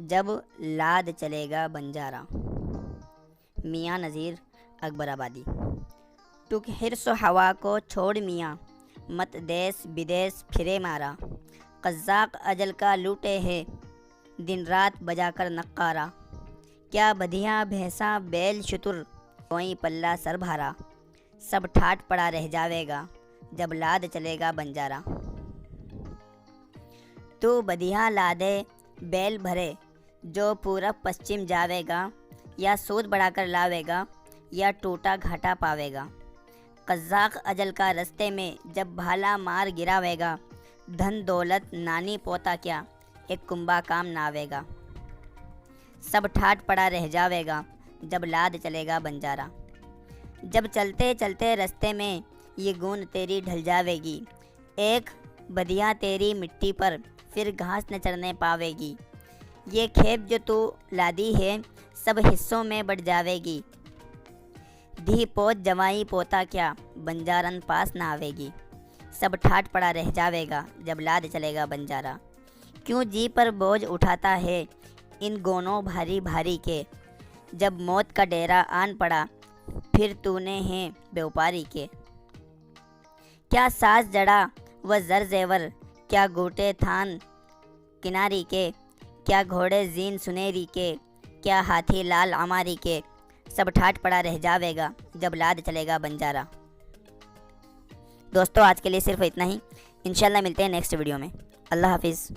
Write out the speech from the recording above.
जब लाद चलेगा बंजारा। मियाँ नज़ीर अकबराबादी। टुक हिर्स हवा को छोड़ मियाँ, मत देश विदेश फिरे मारा। कज़्ज़ाक़ अजल का लूटे है, दिन रात बजाकर नक्कारा। क्या बधिया भैंसा बैल शुतुर, कोई पल्ला सर भारा। सब ठाट पड़ा रह जावेगा, जब लाद चलेगा बंजारा। तू बधिया लादे बैल भरे, जो पूरब पश्चिम जावेगा। या सूद बढ़ाकर लावेगा, या टूटा घाटा पावेगा। कज़्ज़ाक़ अजल का रस्ते में जब भाला मार गिरावेगा। धन दौलत नानी पोता क्या, एक कुंभा काम नावेगा। सब ठाट पड़ा रह जावेगा, जब लाद चलेगा बंजारा। जब चलते चलते रास्ते में ये गूंद तेरी ढल जावेगी। एक बदिया तेरी मिट्टी पर फिर घास न चढ़ने पावेगी। ये खेप जो तू लादी है, सब हिस्सों में बढ़ जावेगी। धी पोत जवाई पोता क्या, बंजारन पास न आवेगी। सब ठाट पड़ा रह जावेगा, जब लाद चलेगा बंजारा। क्यों जी पर बोझ उठाता है, इन गोनों भारी भारी के। जब मौत का डेरा आन पड़ा, फिर तूने हैं व्यापारी के। क्या साज जड़ा व जर जेवर, क्या गोटे थान किनारी के। क्या घोड़े जीन सुनेरी के, क्या हाथी लाल अमारी के। सब ठाट पड़ा रह जावेगा, जब लाद चलेगा बंजारा। दोस्तों आज के लिए सिर्फ इतना ही। इंशाल्लाह मिलते हैं नेक्स्ट वीडियो में। अल्लाह हाफिज़।